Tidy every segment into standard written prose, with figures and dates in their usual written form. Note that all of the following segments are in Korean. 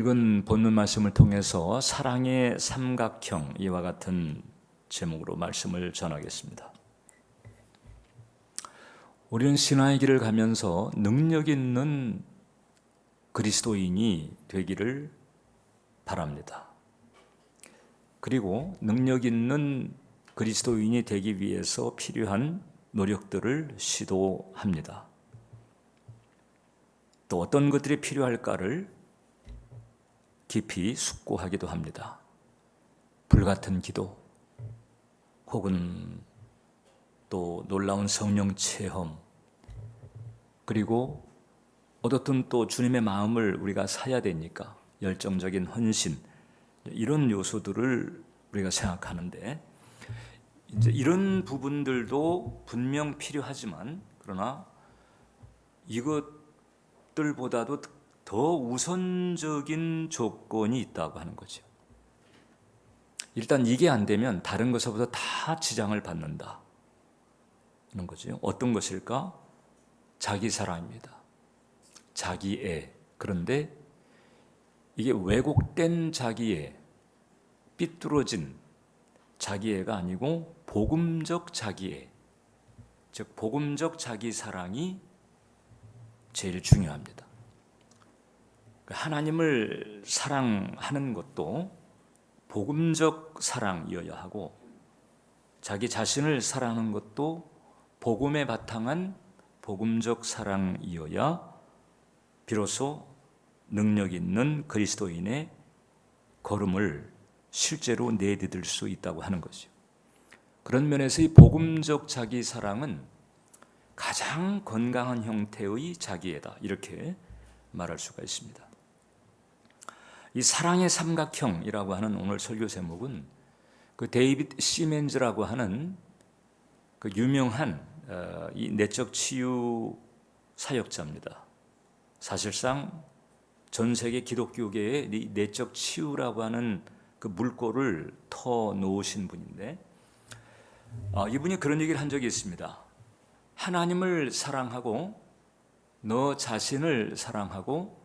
읽은 본문 말씀을 통해서 사랑의 삼각형, 이와 같은 제목으로 말씀을 전하겠습니다. 우리는 신화의 길을 가면서 능력 있는 그리스도인이 되기를 바랍니다. 그리고 능력 있는 그리스도인이 되기 위해서 필요한 노력들을 시도합니다. 또 어떤 것들이 필요할까를 깊이 숙고하기도 합니다. 불같은 기도, 혹은 또 놀라운 성령 체험, 그리고 어떻든 또 주님의 마음을 우리가 사야 되니까 열정적인 헌신, 이런 요소들을 우리가 생각하는데, 이제 이런 부분들도 분명 필요하지만, 그러나 이것들보다도 더 우선적인 조건이 있다고 하는 거죠. 일단 이게 안 되면 다른 것보다 다 지장을 받는다 하는 거죠. 어떤 것일까? 자기 사랑입니다. 자기애. 그런데 이게 왜곡된 자기애, 삐뚤어진 자기애가 아니고 복음적 자기애, 즉 복음적 자기 사랑이 제일 중요합니다. 하나님을 사랑하는 것도 복음적 사랑이어야 하고, 자기 자신을 사랑하는 것도 복음에 바탕한 복음적 사랑이어야 비로소 능력 있는 그리스도인의 걸음을 실제로 내디딜 수 있다고 하는 거죠. 그런 면에서 이 복음적 자기 사랑은 가장 건강한 형태의 자기애다, 이렇게 말할 수가 있습니다. 이 사랑의 삼각형이라고 하는 오늘 설교 제목은 그 데이빗 시멘즈라고 하는 그 유명한 이 내적 치유 사역자입니다. 사실상 전 세계 기독교계에 이 내적 치유라고 하는 그 물꼬를 터 놓으신 분인데, 이분이 그런 얘기를 한 적이 있습니다. 하나님을 사랑하고 너 자신을 사랑하고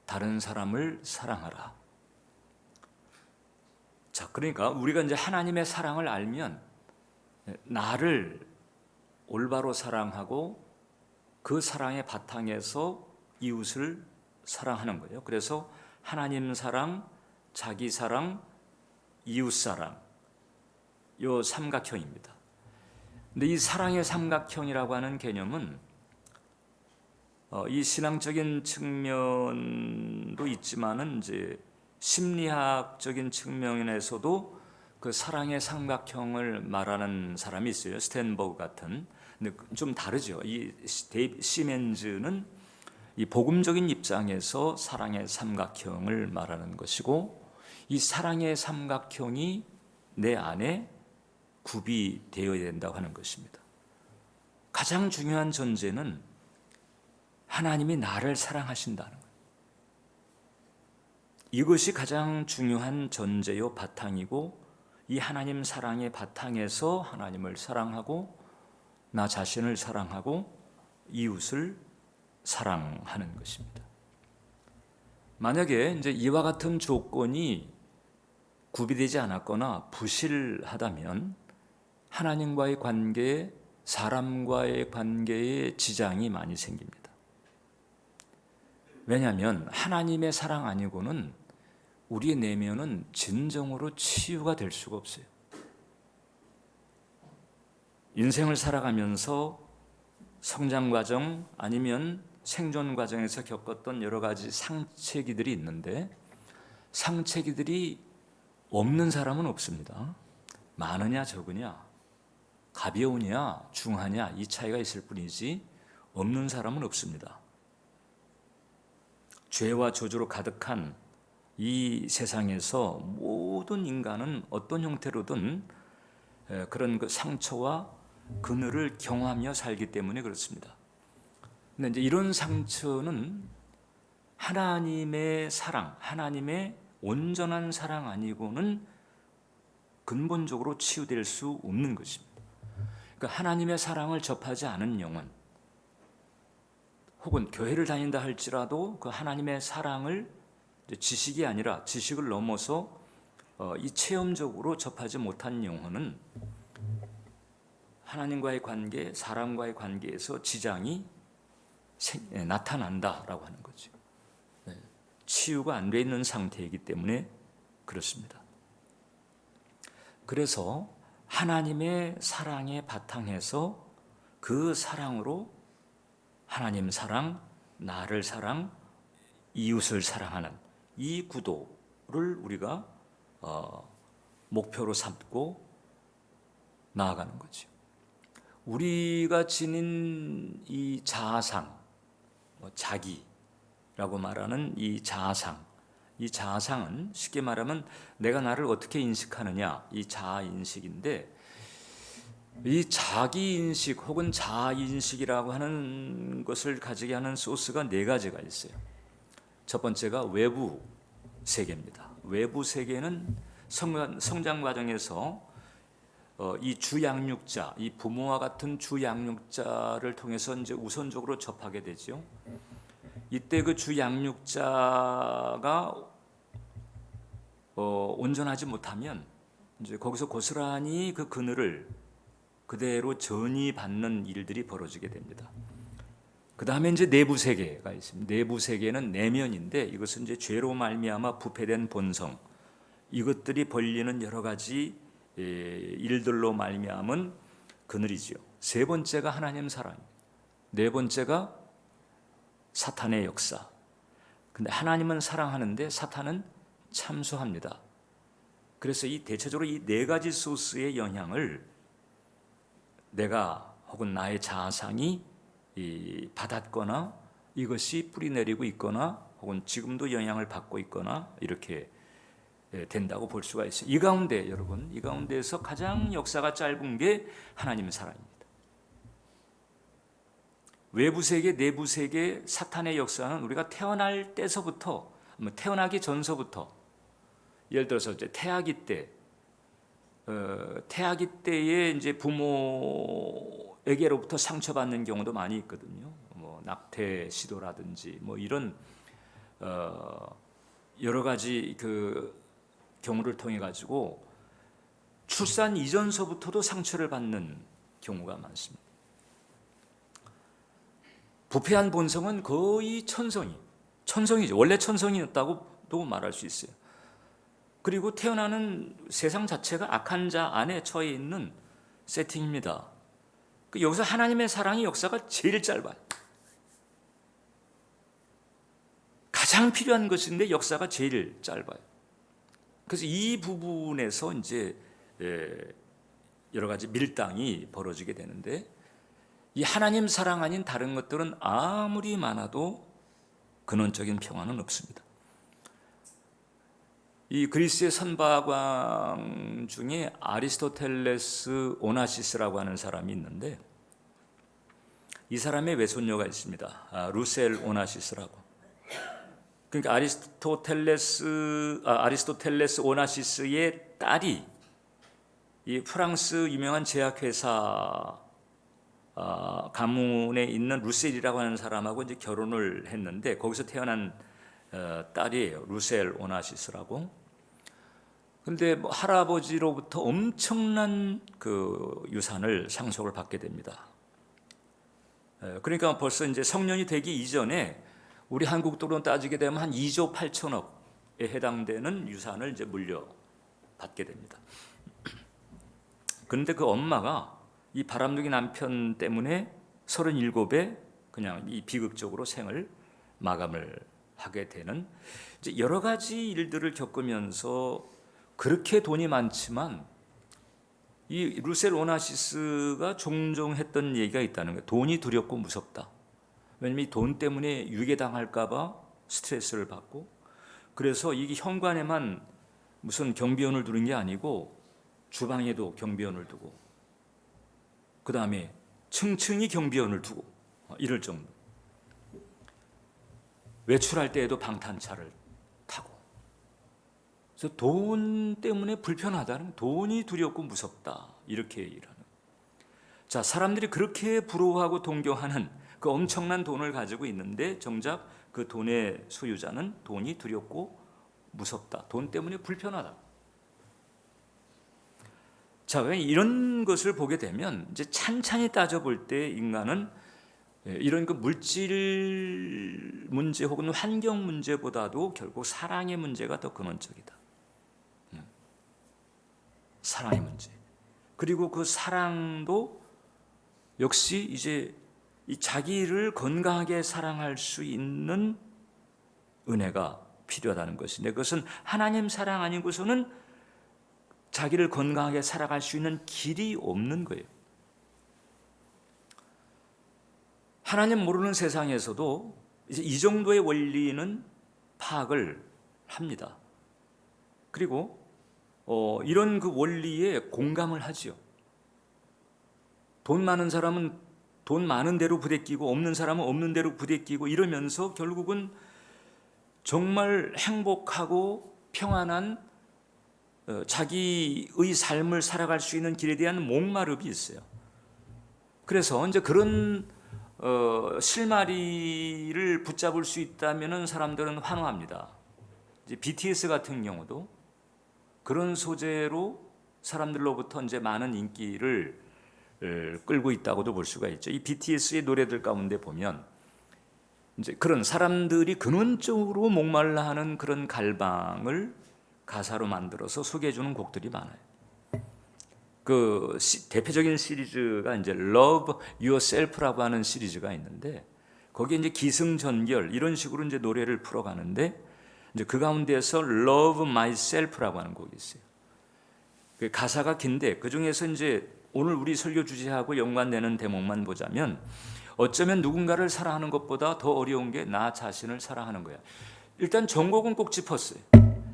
다른 사람을 사랑하라. 자, 그러니까 우리가 이제 하나님의 사랑을 알면 나를 올바로 사랑하고 그 사랑의 바탕에서 이웃을 사랑하는 거예요. 그래서 하나님 사랑, 자기 사랑, 이웃 사랑, 요 삼각형입니다. 근데 이 사랑의 삼각형이라고 하는 개념은 이 신앙적인 측면도 있지만은 이제 심리학적인 측면에서도 그 사랑의 삼각형을 말하는 사람이 있어요. 스탠버그 같은. 근데 좀 다르죠. 이 데이빗 시멘즈는 이 복음적인 입장에서 사랑의 삼각형을 말하는 것이고, 이 사랑의 삼각형이 내 안에 구비되어야 된다고 하는 것입니다. 가장 중요한 전제는 하나님이 나를 사랑하신다는 거예요. 이것이 가장 중요한 전제요 바탕이고, 이 하나님 사랑의 바탕에서 하나님을 사랑하고 나 자신을 사랑하고 이웃을 사랑하는 것입니다. 만약에 이제 이와 같은 조건이 구비되지 않았거나 부실하다면 하나님과의 관계에, 사람과의 관계에 지장이 많이 생깁니다. 왜냐하면 하나님의 사랑 아니고는 우리의 내면은 진정으로 치유가 될 수가 없어요. 인생을 살아가면서 성장 과정 아니면 생존 과정에서 겪었던 여러 가지 상처기들이 있는데, 상처기들이 없는 사람은 없습니다. 많으냐 적으냐, 가벼우냐 중하냐, 이 차이가 있을 뿐이지 없는 사람은 없습니다. 죄와 저주로 가득한 이 세상에서 모든 인간은 어떤 형태로든 그런 그 상처와 그늘을 경험하며 살기 때문에 그렇습니다. 근데 이제 이런 상처는 하나님의 사랑, 하나님의 온전한 사랑 아니고는 근본적으로 치유될 수 없는 것입니다. 그러니까 하나님의 사랑을 접하지 않은 영혼, 혹은 교회를 다닌다 할지라도 그 하나님의 사랑을 지식이 아니라 지식을 넘어서 이 체험적으로 접하지 못한 영혼은 하나님과의 관계, 사람과의 관계에서 지장이 나타난다라고 하는 거죠. 치유가 안 돼 있는 상태이기 때문에 그렇습니다. 그래서 하나님의 사랑에 바탕에서 그 사랑으로 하나님 사랑, 나를 사랑, 이웃을 사랑하는 이 구도를 우리가 목표로 삼고 나아가는 거죠. 우리가 지닌 이 자아상, 자기라고 말하는 이 자아상은 쉽게 말하면 내가 나를 어떻게 인식하느냐, 이 자아인식인데, 이 자기인식 혹은 자아인식이라고 하는 것을 가지게 하는 소스가 네 가지가 있어요. 첫 번째가 외부 세계입니다. 외부 세계는 성장 과정에서 이 주양육자, 이 부모와 같은 주양육자를 통해서 이제 우선적으로 접하게 되죠. 이때 그 주양육자가 온전하지 못하면 이제 거기서 고스란히 그 그늘을 그대로 전이받는 일들이 벌어지게 됩니다. 그 다음에 이제 내부 세계가 있습니다. 내부 세계는 내면인데 이것은 이제 죄로 말미암아 부패된 본성, 이것들이 벌리는 여러 가지 일들로 말미암은 그늘이지요. 세 번째가 하나님 사랑입니다. 네 번째가 사탄의 역사. 근데 하나님은 사랑하는데 사탄은 참수합니다. 그래서 이 대체적으로 이 네 가지 소스의 영향을 내가 혹은 나의 자아상이 받았거나 이것이 뿌리내리고 있거나 혹은 지금도 영향을 받고 있거나 이렇게 된다고 볼 수가 있어요. 이 가운데 여러분, 이 가운데에서 가장 역사가 짧은 게 하나님의 사랑입니다. 외부 세계, 내부 세계, 사탄의 역사는 우리가 태어날 때서부터, 태어나기 전서부터, 예를 들어서 이제 태아기 때에 이제 부모에게로부터 상처받는 경우도 많이 있거든요. 뭐 낙태 시도라든지 뭐 이런 여러 가지 그 경우를 통해 가지고 출산 이전서부터도 상처를 받는 경우가 많습니다. 부패한 본성은 거의 천성이죠. 원래 천성이었다고도 말할 수 있어요. 그리고 태어나는 세상 자체가 악한 자 안에 처해 있는 세팅입니다. 여기서 하나님의 사랑의 역사가 제일 짧아요. 가장 필요한 것인데 역사가 제일 짧아요. 그래서 이 부분에서 이제 여러 가지 밀당이 벌어지게 되는데, 이 하나님 사랑 아닌 다른 것들은 아무리 많아도 근원적인 평화는 없습니다. 이 그리스의 선박왕 중에 아리스토텔레스 오나시스라고 하는 사람이 있는데, 이 사람의 외손녀가 있습니다. 루셀 오나시스라고. 그러니까 아리스토텔레스 오나시스의 딸이 이 프랑스 유명한 제약회사 가문에 있는 루셀이라고 하는 사람하고 이제 결혼을 했는데, 거기서 태어난 딸이에요. 루셀 오나시스라고. 근데 뭐 할아버지로부터 엄청난 그 유산을 상속을 받게 됩니다. 그러니까 벌써 이제 성년이 되기 이전에 우리 한국 돈으로 따지게 되면 한 2조 8천억에 해당되는 유산을 이제 물려받게 됩니다. 그런데 그 엄마가 이 바람둥이 남편 때문에 37에 그냥 이 비극적으로 생을 마감을 하게 되는 이제 여러 가지 일들을 겪으면서, 그렇게 돈이 많지만 이 루셀 오나시스가 종종 했던 얘기가 있다는 거예요. 돈이 두렵고 무섭다. 왜냐하면 이 돈 때문에 유괴당할까 봐 스트레스를 받고, 그래서 이게 현관에만 무슨 경비원을 두는 게 아니고 주방에도 경비원을 두고 그 다음에 층층이 경비원을 두고 이럴 정도. 외출할 때에도 방탄차를 타고. 그래서 돈 때문에 불편하다는, 돈이 두렵고 무섭다, 이렇게 일하는. 자, 사람들이 그렇게 부러워하고 동경하는 그 엄청난 돈을 가지고 있는데 정작 그 돈의 소유자는 돈이 두렵고 무섭다. 돈 때문에 불편하다. 자, 이런 것을 보게 되면 이제 찬찬히 따져볼 때 인간은 이런 그 물질 문제 혹은 환경 문제보다도 결국 사랑의 문제가 더 근원적이다. 사랑의 문제. 그리고 그 사랑도 역시 이제 이 자기를 건강하게 사랑할 수 있는 은혜가 필요하다는 것인데, 그것은 하나님 사랑 아니고서는 자기를 건강하게 살아갈 수 있는 길이 없는 거예요. 하나님 모르는 세상에서도 이제 이 정도의 원리는 파악을 합니다. 그리고 이런 그 원리에 공감을 하지요. 돈 많은 사람은 돈 많은 대로 부대끼고 없는 사람은 없는 대로 부대끼고 이러면서 결국은 정말 행복하고 평안한 자기의 삶을 살아갈 수 있는 길에 대한 목마름이 있어요. 그래서 이제 그런 실마리를 붙잡을 수 있다면 사람들은 환호합니다. 이제 BTS 같은 경우도 그런 소재로 사람들로부터 이제 많은 인기를 끌고 있다고도 볼 수가 있죠. 이 BTS의 노래들 가운데 보면 이제 그런 사람들이 근원적으로 목말라하는 그런 갈망을 가사로 만들어서 소개해 주는 곡들이 많아요. 그 대표적인 시리즈가 이제 Love Yourself라고 하는 시리즈가 있는데, 거기에 이제 기승전결 이런 식으로 이제 노래를 풀어가는데, 이제 그 가운데서 Love Myself라고 하는 곡이 있어요. 그 가사가 긴데 그 중에서 이제 오늘 우리 설교 주제하고 연관되는 대목만 보자면, 어쩌면 누군가를 사랑하는 것보다 더 어려운 게 나 자신을 사랑하는 거야. 일단 전곡은 꼭 짚었어요.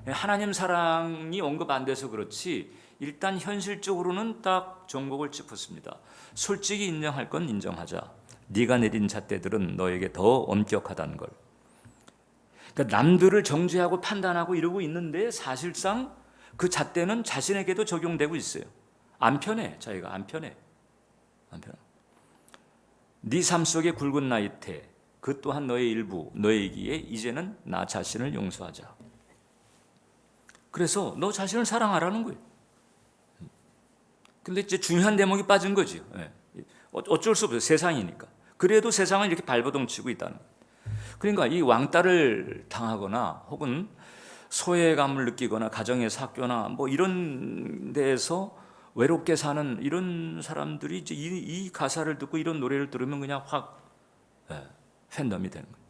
하나님 사랑이 언급 안 돼서 그렇지 일단 현실적으로는 딱 전곡을 짚었습니다. 솔직히 인정할 건 인정하자. 네가 내린 잣대들은 너에게 더 엄격하다는 걸. 그러니까 남들을 정죄하고 판단하고 이러고 있는데 사실상 그 잣대는 자신에게도 적용되고 있어요. 안 편해. 자기가 안 편해. 안 편해. 네 삶 속의 굵은 나이테 그 또한 너의 일부 너이기에 이제는 나 자신을 용서하자. 그래서 너 자신을 사랑하라는 거예요. 근데 이제 중요한 대목이 빠진 거죠. 어쩔 수 없어요. 세상이니까. 그래도 세상은 이렇게 발버둥치고 있다는 거예요. 그러니까 이 왕따를 당하거나 혹은 소외감을 느끼거나 가정에서 학교나 뭐 이런 데에서 외롭게 사는 이런 사람들이 이제 이 가사를 듣고 이런 노래를 들으면 그냥 확 팬덤이 되는 거예요.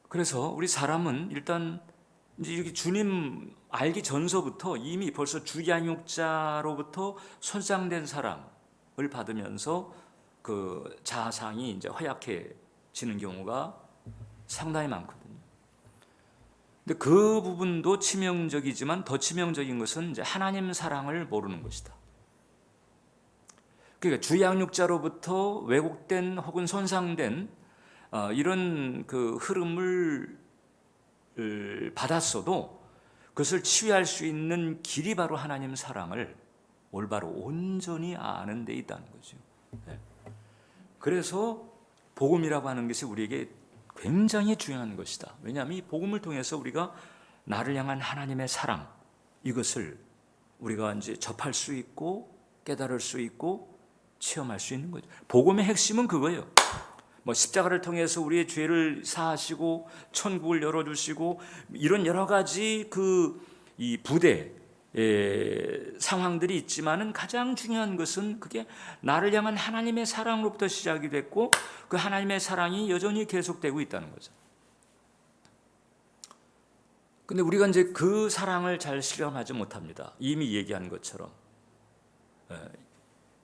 그래서 우리 사람은 일단 이제 이렇게 주님 알기 전서부터 이미 벌써 주양육자로부터 손상된 사랑을 받으면서 그 자아상이 이제 허약해지는 경우가 상당히 많거든요. 근데 그 부분도 치명적이지만 더 치명적인 것은 이제 하나님 사랑을 모르는 것이다. 그러니까 주양육자로부터 왜곡된 혹은 손상된 이런 그 흐름을 받았어도 그것을 치유할 수 있는 길이 바로 하나님 사랑을 올바로 온전히 아는 데 있다는 거죠. 그래서 복음이라고 하는 것이 우리에게 굉장히 중요한 것이다. 왜냐하면 이 복음을 통해서 우리가 나를 향한 하나님의 사랑 이것을 우리가 이제 접할 수 있고 깨달을 수 있고 체험할 수 있는 거죠. 복음의 핵심은 그거예요. 뭐 십자가를 통해서 우리의 죄를 사하시고 천국을 열어주시고 이런 여러 가지 이 부대 상황들이 있지만은 가장 중요한 것은 그게 나를 향한 하나님의 사랑으로부터 시작이 됐고 그 하나님의 사랑이 여전히 계속되고 있다는 거죠. 근데 우리가 이제 그 사랑을 잘 실현하지 못합니다. 이미 얘기한 것처럼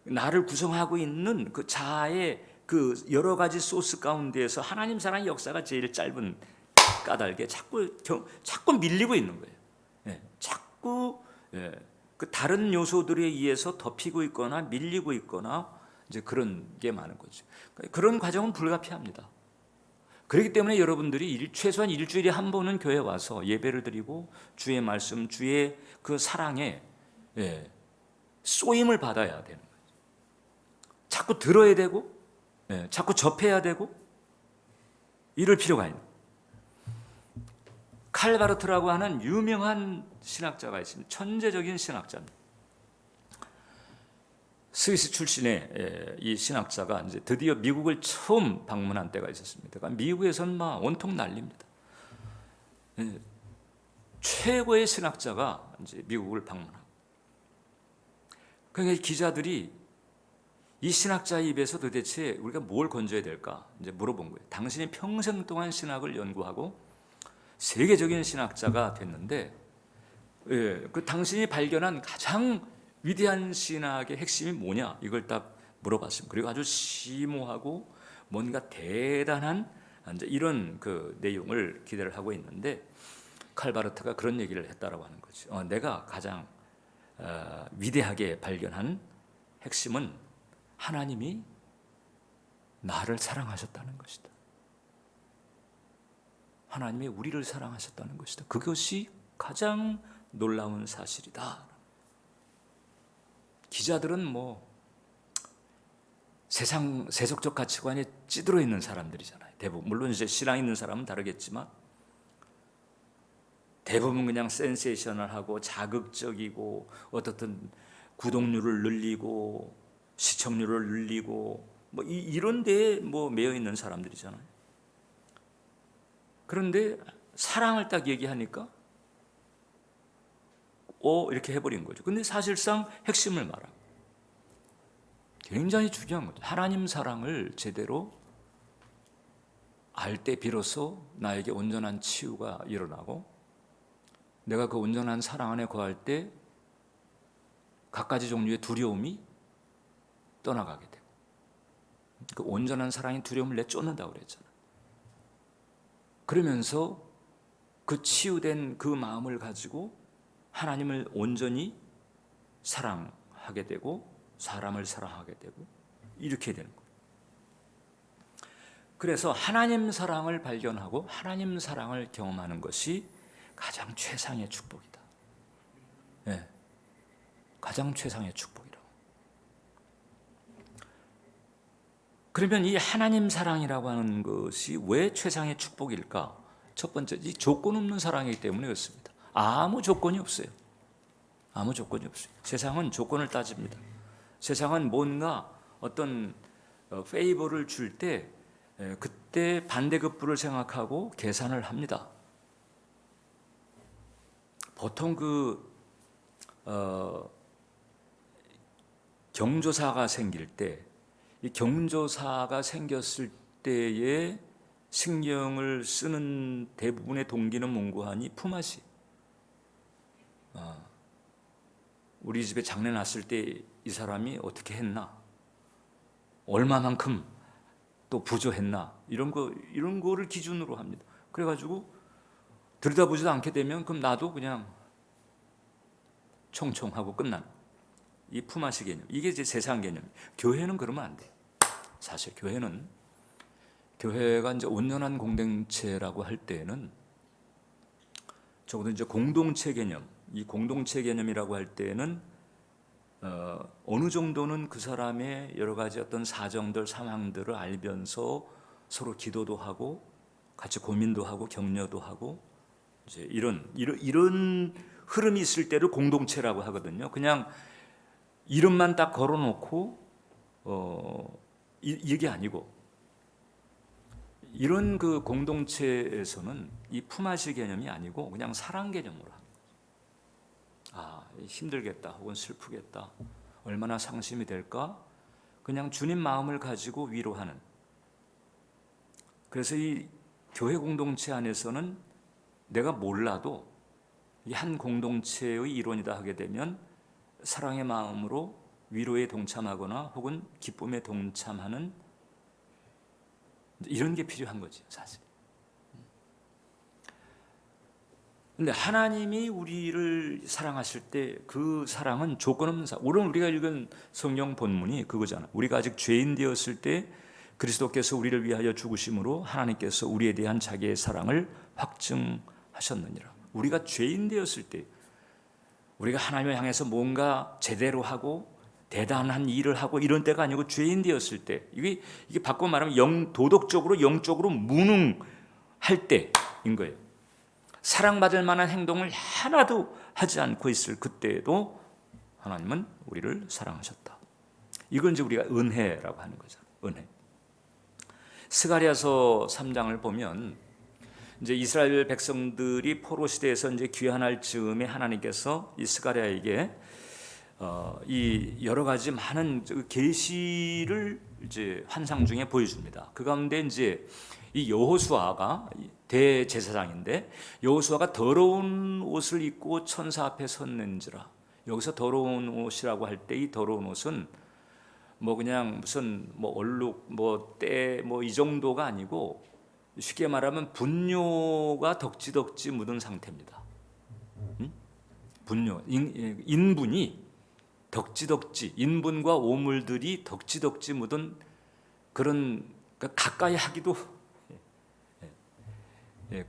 나를 구성하고 있는 그 자아의 그 여러 가지 소스 가운데에서 하나님 사랑의 역사가 제일 짧은 까닭에 자꾸 밀리고 있는 거예요. 자꾸 그 다른 요소들에 의해서 덮이고 있거나 밀리고 있거나 이제 그런 게 많은 거죠. 그런 과정은 불가피합니다. 그렇기 때문에 여러분들이 최소한 일주일에 한 번은 교회 와서 예배를 드리고 주의 말씀, 주의 그 사랑에 쏘임을 받아야 되는 거예요. 자꾸 들어야 되고 자꾸 접해야 되고 이럴 필요가 있는 거예요. 칼 바르트라고 하는 유명한 신학자가 있습니다. 천재적인 신학자입니다. 스위스 출신의 이 신학자가 이제 드디어 미국을 처음 방문한 때가 있었습니다. 그러니까 미국에서는 막 온통 난립니다. 최고의 신학자가 이제 미국을 방문하고, 그러니까 기자들이 이 신학자의 입에서 도대체 우리가 뭘 건져야 될까 이제 물어본 거예요. 당신이 평생 동안 신학을 연구하고 세계적인 신학자가 됐는데, 그 당신이 발견한 가장 위대한 신학의 핵심이 뭐냐, 이걸 딱 물어봤습니다. 그리고 아주 심오하고 뭔가 대단한 이제 이런 그 내용을 기대를 하고 있는데, 칼 바르트가 그런 얘기를 했다라고 하는 거죠. 내가 가장 위대하게 발견한 핵심은 하나님이 나를 사랑하셨다는 것이다. 하나님이 우리를 사랑하셨다는 것이다. 그것이 가장 놀라운 사실이다. 기자들은 뭐 세상 세속적 가치관에 찌들어 있는 사람들이잖아요. 대부분, 물론 이제 신앙 있는 사람은 다르겠지만 대부분 그냥 센세이셔널하고 자극적이고 어떻든 구독률을 늘리고 시청률을 늘리고 뭐 이런 데에 뭐 매여 있는 사람들이잖아요. 그런데 사랑을 딱 얘기하니까 이렇게 해버린 거죠. 근데 사실상 핵심을 말하고, 굉장히 중요한 거죠. 하나님 사랑을 제대로 알 때 비로소 나에게 온전한 치유가 일어나고, 내가 그 온전한 사랑 안에 거할 때 갖가지 종류의 두려움이 떠나가게 되고, 그 온전한 사랑이 두려움을 내쫓는다고 그랬잖아요. 그러면서 그 치유된 그 마음을 가지고 하나님을 온전히 사랑하게 되고 사람을 사랑하게 되고 이렇게 되는 거예요. 그래서 하나님 사랑을 발견하고 하나님 사랑을 경험하는 것이 가장 최상의 축복이다. 네, 가장 최상의 축복이라고. 그러면 이 하나님 사랑이라고 하는 것이 왜 최상의 축복일까? 첫 번째, 이 조건 없는 사랑이기 때문에 그렇습니다. 아무 조건이 없어요. 아무 조건이 없어요. 세상은 조건을 따집니다. 세상은 뭔가 어떤 페이버를 줄 때 그때 반대급부를 생각하고 계산을 합니다. 보통 경조사가 생길 때, 이 경조사가 생겼을 때에 신경을 쓰는 대부분의 동기는 뭔고하니 품앗이. 우리 집에 장례 났을 때 이 사람이 어떻게 했나, 얼마만큼 또 부조했나, 이런 거를 기준으로 합니다. 그래가지고 들여다보지도 않게 되면 그럼 나도 그냥 총총하고 끝나는 이 품앗이 개념, 이게 이제 세상 개념. 교회는 그러면 안 돼. 사실 교회가 이제 온전한 공동체라고 할 때는 적어도 이제 공동체 개념, 이 공동체 개념이라고 할 때는 어느 정도는 그 사람의 여러 가지 어떤 사정들, 상황들을 알면서 서로 기도도 하고 같이 고민도 하고 격려도 하고 이제 이런 흐름이 있을 때를 공동체라고 하거든요. 그냥 이름만 딱 걸어놓고 이게 아니고, 이런 그 공동체에서는 이 품앗이 개념이 아니고 그냥 사랑 개념으로 합니다. 힘들겠다 혹은 슬프겠다, 얼마나 상심이 될까, 그냥 주님 마음을 가지고 위로하는. 그래서 이 교회 공동체 안에서는 내가 몰라도 이 한 공동체의 일원이다 하게 되면 사랑의 마음으로 위로에 동참하거나 혹은 기쁨에 동참하는 이런 게 필요한 거지 사실. 근데 하나님이 우리를 사랑하실 때 그 사랑은 조건 없는 사랑. 오늘 우리가 읽은 성경 본문이 그거잖아. 우리가 아직 죄인 되었을 때 그리스도께서 우리를 위하여 죽으심으로 하나님께서 우리에 대한 자기의 사랑을 확증하셨느니라. 우리가 죄인 되었을 때, 우리가 하나님을 향해서 뭔가 제대로 하고 대단한 일을 하고 이런 때가 아니고 죄인 되었을 때, 이게 바꿔 말하면 도덕적으로 영적으로 무능할 때인 거예요. 사랑받을 만한 행동을 하나도 하지 않고 있을 그때에도 하나님은 우리를 사랑하셨다. 이건 이제 우리가 은혜라고 하는 거죠. 은혜. 스가랴서 3장을 보면 이제 이스라엘 백성들이 포로 시대에서 이제 귀환할 즈음에 하나님께서 이 스가랴에게 이 여러 가지 많은 계시를 이제 환상 중에 보여줍니다. 그 가운데 이제 이 여호수아가 대제사장인데 여호수아가 더러운 옷을 입고 천사 앞에 섰는지라. 여기서 더러운 옷이라고 할 때 이 더러운 옷은 뭐 그냥 무슨 뭐 얼룩 뭐 때 뭐 이 정도가 아니고 쉽게 말하면 분뇨가 덕지덕지 묻은 상태입니다. 분뇨, 인분이 덕지덕지, 인분과 오물들이 덕지덕지 묻은 그런 가까이 하기도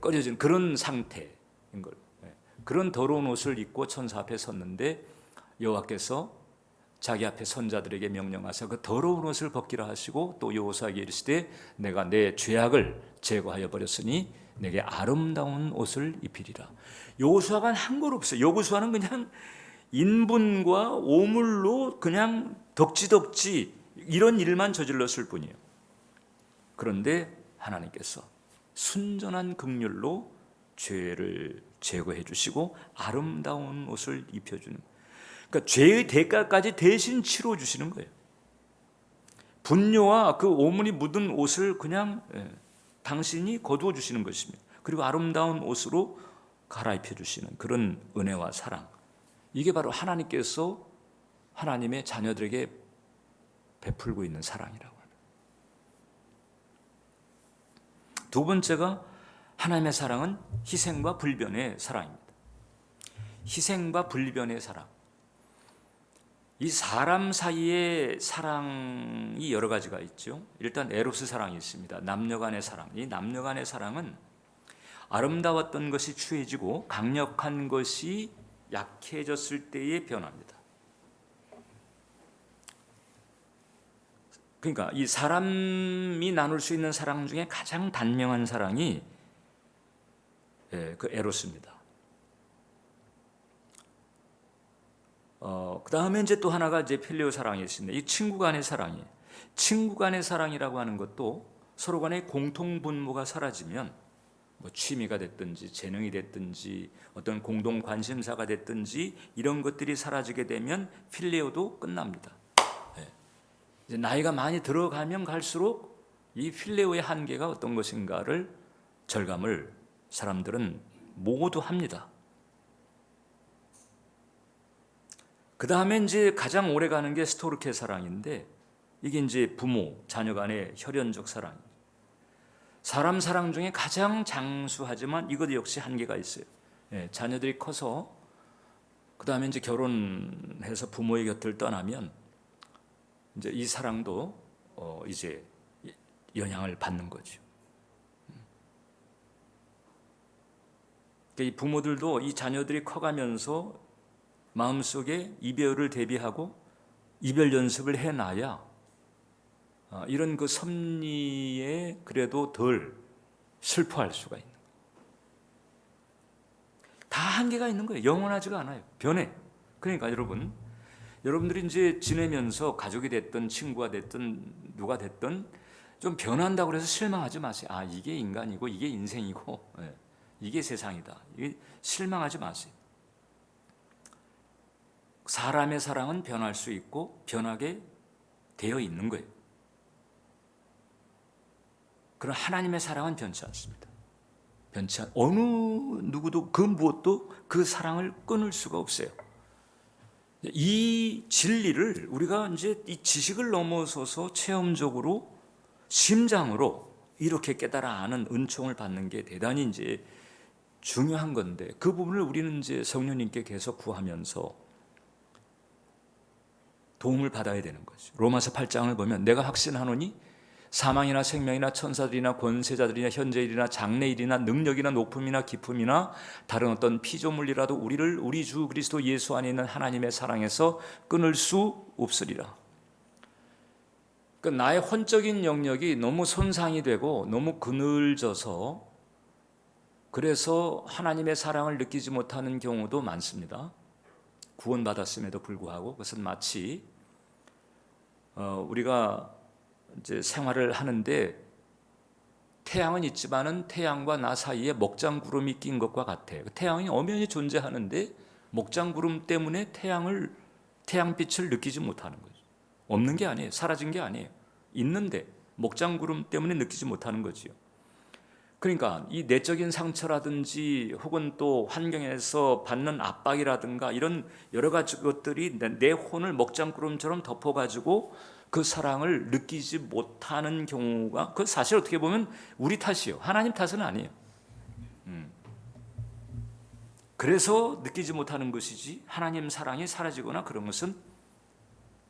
꺼려지는 그런 상태인 걸. 그런 더러운 옷을 입고 천사 앞에 섰는데 여호와께서 자기 앞에 선자들에게 명령하사 그 더러운 옷을 벗기라 하시고 또 여호수아에게 이르시되 내가 내 죄악을 제거하여 버렸으니 내게 아름다운 옷을 입히리라. 여호수아가 한 걸 없어요. 여호수아는 그냥 인분과 오물로 그냥 덕지덕지 이런 일만 저질렀을 뿐이에요. 그런데 하나님께서 순전한 긍휼로 죄를 제거해 주시고 아름다운 옷을 입혀주는, 그러니까 죄의 대가까지 대신 치러 주시는 거예요. 분뇨와 그 오물이 묻은 옷을 그냥 당신이 거두어 주시는 것입니다. 그리고 아름다운 옷으로 갈아입혀 주시는 그런 은혜와 사랑, 이게 바로 하나님께서 하나님의 자녀들에게 베풀고 있는 사랑이라고 합니다. 두 번째가 하나님의 사랑은 희생과 불변의 사랑입니다. 희생과 불변의 사랑. 이 사람 사이의 사랑이 여러 가지가 있죠. 일단 에로스 사랑이 있습니다. 남녀 간의 사랑. 이 남녀 간의 사랑은 아름다웠던 것이 추해지고 강력한 것이 약해졌을 때에 변합니다. 그러니까 이 사람이 나눌 수 있는 사랑 중에 가장 단명한 사랑이 그 에로스입니다. 그 다음에 이제 또 하나가 이제 필레오 사랑이 있습니다. 이 친구 간의 사랑이. 친구 간의 사랑이라고 하는 것도 서로 간의 공통 분모가 사라지면 뭐 취미가 됐든지 재능이 됐든지 어떤 공동 관심사가 됐든지 이런 것들이 사라지게 되면 필레오도 끝납니다. 이제 나이가 많이 들어가면 갈수록 이 필레오의 한계가 어떤 것인가를 절감을 사람들은 모두 합니다. 그 다음에 이제 가장 오래 가는 게 스토르케 사랑인데 이게 이제 부모, 자녀 간의 혈연적 사랑. 사람 사랑 중에 가장 장수하지만 이것 역시 한계가 있어요. 자녀들이 커서 그 다음에 이제 결혼해서 부모의 곁을 떠나면 이제 이 사랑도 이제 영향을 받는 거죠. 이 부모들도 이 자녀들이 커가면서 마음속에 이별을 대비하고 이별 연습을 해놔야 이런 그 섭리에 그래도 덜 슬퍼할 수가 있는 거예요. 다 한계가 있는 거예요. 영원하지가 않아요. 변해. 그러니까 여러분들이 이제 지내면서 가족이 됐든 친구가 됐든 누가 됐든 좀 변한다고 해서 실망하지 마세요. 아, 이게 인간이고 이게 인생이고 이게 세상이다. 이게 실망하지 마세요. 사람의 사랑은 변할 수 있고 변하게 되어 있는 거예요. 그러나 하나님의 사랑은 변치 않습니다. 어느 누구도 그 무엇도 그 사랑을 끊을 수가 없어요. 이 진리를 우리가 이제 이 지식을 넘어서서 체험적으로 심장으로 이렇게 깨달아 아는 은총을 받는 게 대단히 이제 중요한 건데 그 부분을 우리는 이제 성령님께 계속 구하면서 도움을 받아야 되는 거죠. 로마서 8장을 보면 내가 확신하노니 사망이나 생명이나 천사들이나 권세자들이나 현재일이나 장래일이나 능력이나 높음이나 깊음이나 다른 어떤 피조물이라도 우리를 우리 주 그리스도 예수 안에 있는 하나님의 사랑에서 끊을 수 없으리라. 그러니까 나의 혼적인 영역이 너무 손상이 되고 너무 그늘져서 그래서 하나님의 사랑을 느끼지 못하는 경우도 많습니다. 구원받았음에도 불구하고 그것은 마치 우리가 이제 생활을 하는데 태양은 있지만은 태양과 나 사이에 목장구름이 낀 것과 같아요. 태양이 엄연히 존재하는데 목장구름 때문에 태양빛을 느끼지 못하는 거죠. 없는 게 아니에요. 사라진 게 아니에요. 있는데 목장구름 때문에 느끼지 못하는 거지요. 그러니까 이 내적인 상처라든지 혹은 또 환경에서 받는 압박이라든가 이런 여러 가지 것들이 내 혼을 먹장구름처럼 덮어가지고 그 사랑을 느끼지 못하는 경우가, 그 사실 어떻게 보면 우리 탓이요. 하나님 탓은 아니에요. 그래서 느끼지 못하는 것이지 하나님 사랑이 사라지거나 그런 것은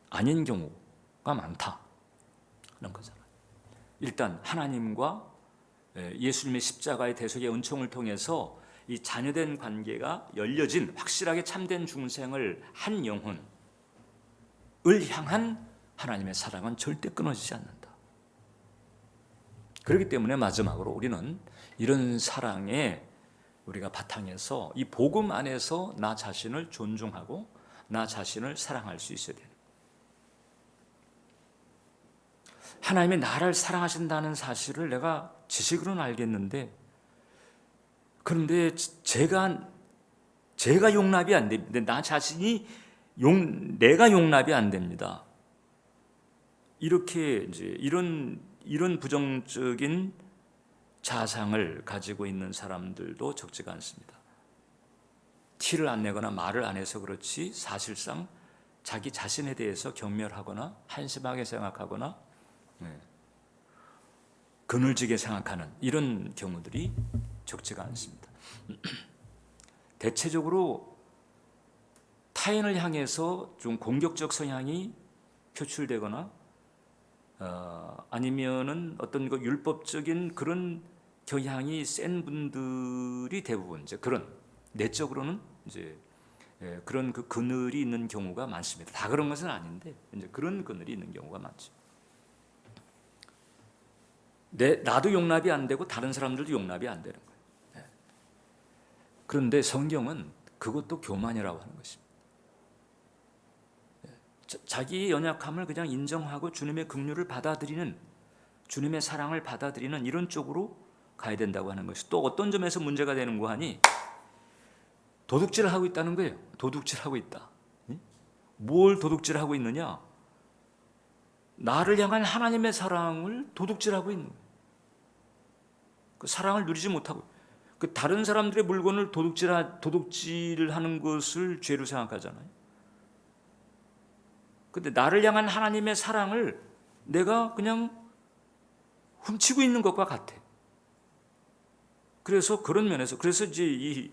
아닌 경우가 많다 하는 거잖아요. 일단 하나님과 예수님의 십자가의 대속의 은총을 통해서 이 자녀된 관계가 열려진 확실하게 참된 중생을 한 영혼을 향한 하나님의 사랑은 절대 끊어지지 않는다. 그렇기 때문에 마지막으로 우리는 이런 사랑에 우리가 바탕에서 이 복음 안에서 나 자신을 존중하고 나 자신을 사랑할 수 있어야 돼요. 하나님이 나를 사랑하신다는 사실을 내가 지식으로는 알겠는데, 그런데 제가 용납이 안 됩니다. 나 자신이 내가 용납이 안 됩니다. 이렇게 이제 이런 부정적인 자상을 가지고 있는 사람들도 적지가 않습니다. 티를 안 내거나 말을 안 해서 그렇지 사실상 자기 자신에 대해서 경멸하거나 한심하게 생각하거나 그늘지게 생각하는 이런 경우들이 적지가 않습니다. 대체적으로 타인을 향해서 좀 공격적 성향이 표출되거나 아니면은 어떤 그 율법적인 그런 경향이 센 분들이 대부분 이제 그런 내적으로는 이제 그런 그 그늘이 있는 경우가 많습니다. 다 그런 것은 아닌데 이제 그런 그늘이 있는 경우가 많죠. 나도 용납이 안 되고 다른 사람들도 용납이 안 되는 거예요. 그런데 성경은 그것도 교만이라고 하는 것입니다. 자기의 연약함을 그냥 인정하고 주님의 긍휼을 받아들이는, 주님의 사랑을 받아들이는 이런 쪽으로 가야 된다고 하는 것이, 또 어떤 점에서 문제가 되는가 하니 도둑질을 하고 있다는 거예요. 도둑질하고 있다. 뭘 도둑질하고 있느냐? 나를 향한 하나님의 사랑을 도둑질하고 있는 거예요. 그 사랑을 누리지 못하고, 그 다른 사람들의 물건을 도둑질을 하는 것을 죄로 생각하잖아요. 근데 나를 향한 하나님의 사랑을 내가 그냥 훔치고 있는 것과 같아. 그래서 그런 면에서, 그래서 이제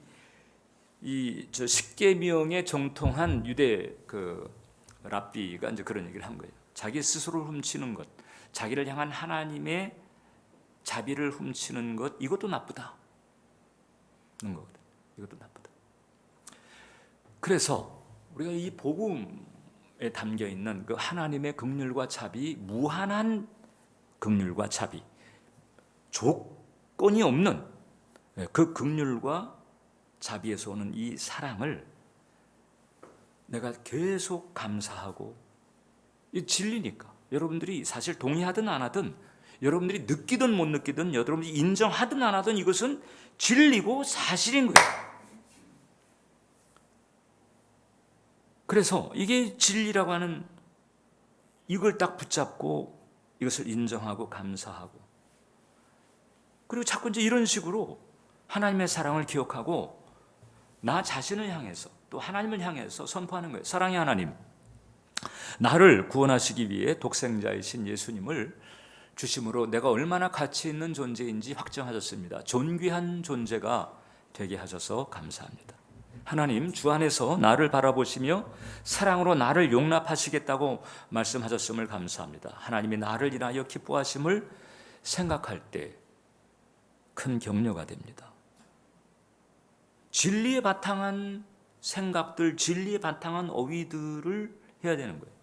저 십계명에 정통한 유대 그 랍비가 이제 그런 얘기를 한 거예요. 자기 스스로를 훔치는 것, 자기를 향한 하나님의 자비를 훔치는 것, 이것도 나쁘다. 그런 거거든. 이것도 나쁘다. 그래서 우리가 이 복음에 담겨 있는 그 하나님의 긍휼과 자비, 무한한 긍휼과 자비, 조건이 없는 그 긍휼과 자비에서 오는 이 사랑을 내가 계속 감사하고, 이 진리니까 여러분들이 사실 동의하든 안 하든, 여러분들이 느끼든 못 느끼든, 여러분들이 인정하든 안 하든 이것은 진리고 사실인 거예요. 그래서 이게 진리라고 하는 이걸 딱 붙잡고 이것을 인정하고 감사하고, 그리고 자꾸 이제 이런 식으로 하나님의 사랑을 기억하고 나 자신을 향해서 또 하나님을 향해서 선포하는 거예요. 사랑의 하나님, 나를 구원하시기 위해 독생자이신 예수님을 주심으로 내가 얼마나 가치 있는 존재인지 확정하셨습니다. 존귀한 존재가 되게 하셔서 감사합니다. 하나님, 주 안에서 나를 바라보시며 사랑으로 나를 용납하시겠다고 말씀하셨음을 감사합니다. 하나님이 나를 인하여 기뻐하심을 생각할 때 큰 격려가 됩니다. 진리에 바탕한 생각들, 진리에 바탕한 어휘들을 해야 되는 거예요.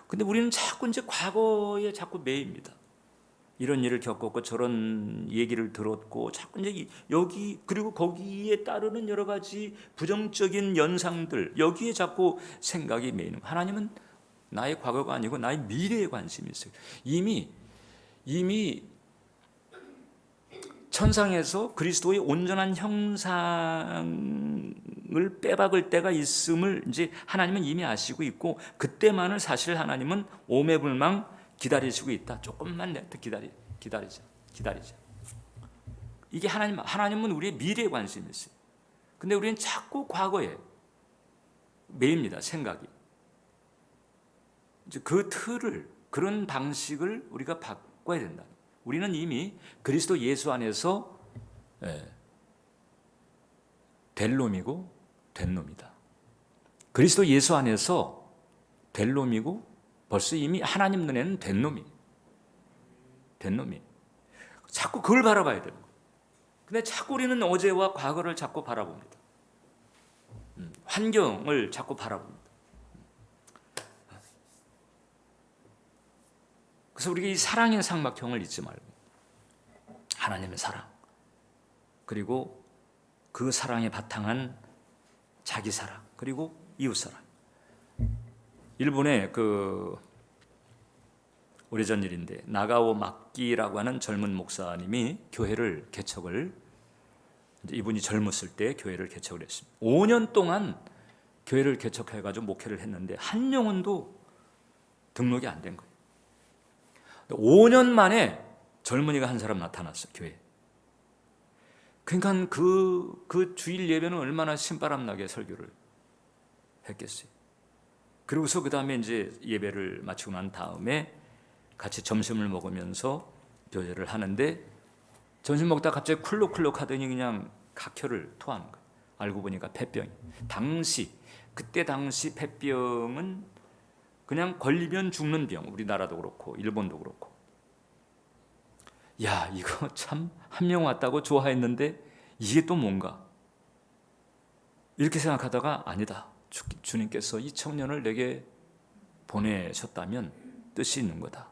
근데 우리는 자꾸 이제 과거에 자꾸 매입니다. 이런 일을 겪었고 저런 얘기를 들었고 자꾸 이제 여기 그리고 거기에 따르는 여러 가지 부정적인 연상들 여기에 자꾸 생각이 매이는 거예요. 하나님은 나의 과거가 아니고 나의 미래에 관심이 있어요. 이미 천상에서 그리스도의 온전한 형상을 빼박을 때가 있음을 이제 하나님은 이미 아시고 있고 그때만을 사실 하나님은 오매불망 기다리시고 있다. 조금만 더 기다리자. 이게 하나님은 우리의 미래에 관심이 있어요. 근데 우리는 자꾸 과거에 매입니다. 생각이. 이제 그 틀을 그런 방식을 우리가 바꿔야 된다. 우리는 이미 그리스도 예수 안에서 될 놈이고 된 놈이다. 그리스도 예수 안에서 될 놈이고 벌써 이미 하나님 눈에는 된 놈이. 자꾸 그걸 바라봐야 되는 거예요. 근데 자꾸 우리는 어제와 과거를 자꾸 바라봅니다. 환경을 자꾸 바라봅니다. 그래서 우리가 이 사랑의 삼각형을 잊지 말고 하나님의 사랑 그리고 그 사랑에 바탕한 자기 사랑 그리고 이웃 사랑. 일본의 오래전 일인데 나가오 막기라고 하는 젊은 목사님이 교회를 개척을 이분이 젊었을 때 교회를 개척을 했습니다. 5년 동안 교회를 개척해가지고 목회를 했는데 한 영혼도 등록이 안 된 거예요. 5년 만에 젊은이가 한 사람 나타났어 교회. 그러니까 그 주일 예배는 얼마나 신바람 나게 설교를 했겠어요. 그러고서 그 다음에 이제 예배를 마치고 난 다음에 같이 점심을 먹으면서 교제를 하는데 점심 먹다 갑자기 쿨룩쿨룩 하더니 그냥 각혈을 토하는 거예요. 알고 보니까 폐병이. 그때 당시 폐병은 그냥 걸리면 죽는 병. 우리나라도 그렇고 일본도 그렇고. 야, 이거 참 한 명 왔다고 좋아했는데 이게 또 뭔가? 이렇게 생각하다가 아니다. 주님께서 이 청년을 내게 보내셨다면 뜻이 있는 거다.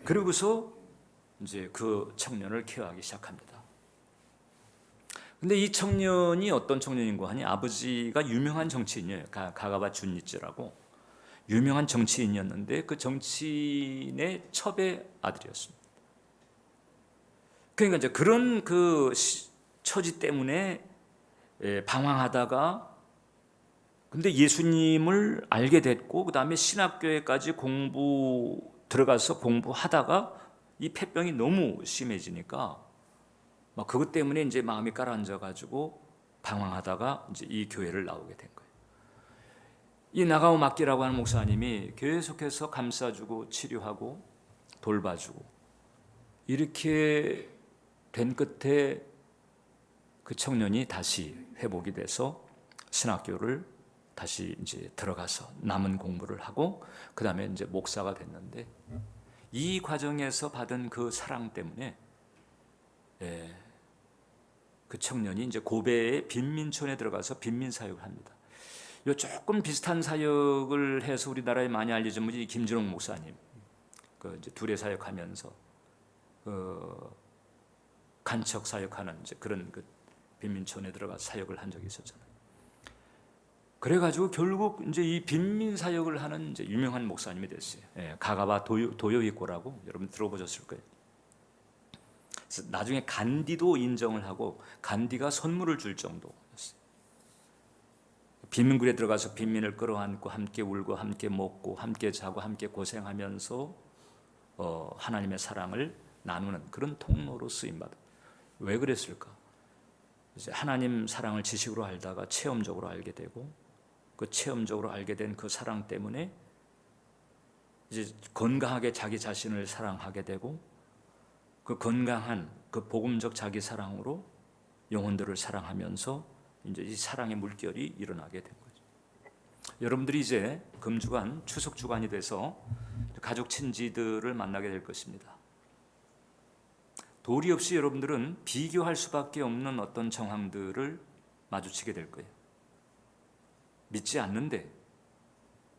그러고서 이제 그 청년을 케어하기 시작합니다. 근데 이 청년이 어떤 청년인고 하니 아버지가 유명한 정치인이에요. 가가바 준니츠라고 유명한 정치인이었는데 그 정치인의 첩의 아들이었습니다. 그러니까 이제 그런 그 처지 때문에 방황하다가 근데 예수님을 알게 됐고 그 다음에 신학교에까지 들어가서 공부하다가 이 폐병이 너무 심해지니까 막 그것 때문에 이제 마음이 가라앉아가지고 방황하다가 이제 이 교회를 나오게 된 거예요. 이 나가오 막기라고 하는 목사님이 계속해서 감싸주고 치료하고 돌봐주고 이렇게 된 끝에 그 청년이 다시 회복이 돼서 신학교를 다시 이제 들어가서 남은 공부를 하고 그 다음에 이제 목사가 됐는데 이 과정에서 받은 그 사랑 때문에 그 청년이 이제 고베의 빈민촌에 들어가서 빈민 사역을 합니다. 요 조금 비슷한 사역을 해서 우리나라에 많이 알려진 분이 김진홍 목사님. 그 이제 둘의 사역하면서 간척 사역하는 이제 그런 그 빈민촌에 들어가 사역을 한 적이 있었잖아요. 그래가지고 결국 이제 이 빈민 사역을 하는 이제 유명한 목사님이 됐어요. 가가바 도요히코라고 여러분 들어보셨을 거예요. 그래서 나중에 간디도 인정을 하고 간디가 선물을 줄 정도였어요. 빈민굴에 들어가서 빈민을 끌어안고 함께 울고 함께 먹고 함께 자고 함께 고생하면서 하나님의 사랑을 나누는 그런 통로로 쓰임받아. 왜 그랬을까? 이제 하나님 사랑을 지식으로 알다가 체험적으로 알게 되고 그 체험적으로 알게 된 그 사랑 때문에 이제 건강하게 자기 자신을 사랑하게 되고 그 건강한 그 복음적 자기 사랑으로 영혼들을 사랑하면서 이제 이 사랑의 물결이 일어나게 된 거죠. 여러분들이 이제 금주간 추석 주간이 돼서 가족 친지들을 만나게 될 것입니다. 도리 없이 여러분들은 비교할 수밖에 없는 어떤 정황들을 마주치게 될 거예요. 믿지 않는데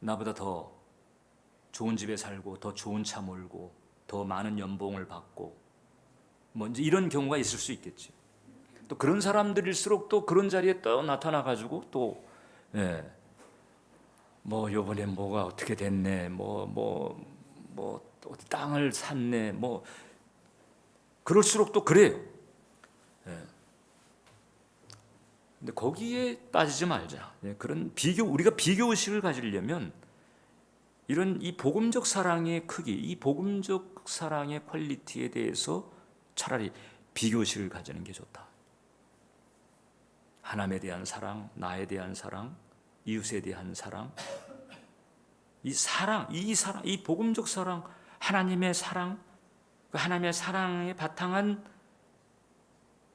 나보다 더 좋은 집에 살고 더 좋은 차 몰고 더 많은 연봉을 받고 뭐 이제 이런 경우가 있을 수 있겠지. 또 그런 사람들일수록 또 그런 자리에 또 나타나 가지고 또 뭐 요번에 뭐가 어떻게 됐네, 뭐 어디 땅을 샀네, 뭐 그럴수록 또 그래요. 근데 거기에 빠지지 말자. 그런 우리가 비교 의식을 가지려면 이런 이 복음적 사랑의 크기, 이 복음적 사랑의 퀄리티에 대해서 차라리 비교 의식을 가지는 게 좋다. 하나님에 대한 사랑, 나에 대한 사랑, 이웃에 대한 사랑, 이 복음적 사랑, 하나님의 사랑, 하나님의 사랑에 바탕한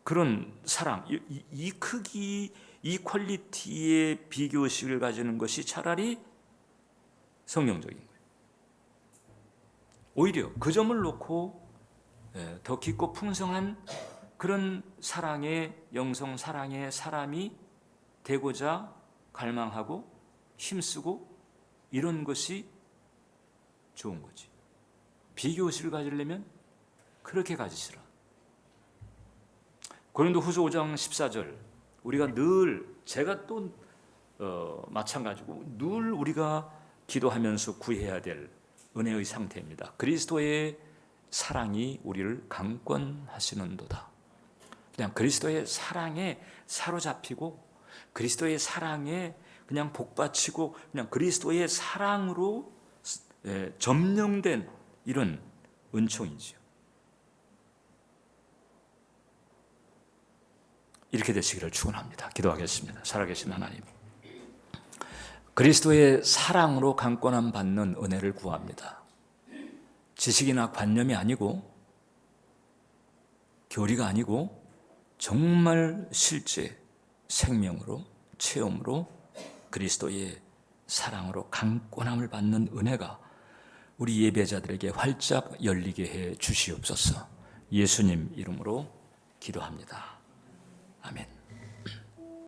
그런 사랑, 이 크기, 이 퀄리티의 비교의식을 가지는 것이 차라리 성경적인 거예요. 오히려 그 점을 놓고 더 깊고 풍성한 그런 사랑의, 영성 사랑의 사람이 되고자 갈망하고 힘쓰고 이런 것이 좋은 거지. 비교의식을 가지려면 그렇게 가지시라. 고린도후서 5장 14절, 우리가 늘, 제가 또 마찬가지고 늘 우리가 기도하면서 구해야 될 은혜의 상태입니다. 그리스도의 사랑이 우리를 강권하시는도다. 그냥 그리스도의 사랑에 사로잡히고 그리스도의 사랑에 그냥 복받치고 그냥 그리스도의 사랑으로 점령된 이런 은총이지요. 이렇게 되시기를 축원합니다. 기도하겠습니다. 살아계신 하나님, 그리스도의 사랑으로 강권함 받는 은혜를 구합니다. 지식이나 관념이 아니고 교리가 아니고 정말 실제 생명으로 체험으로 그리스도의 사랑으로 강권함을 받는 은혜가 우리 예배자들에게 활짝 열리게 해 주시옵소서. 예수님 이름으로 기도합니다. 아멘.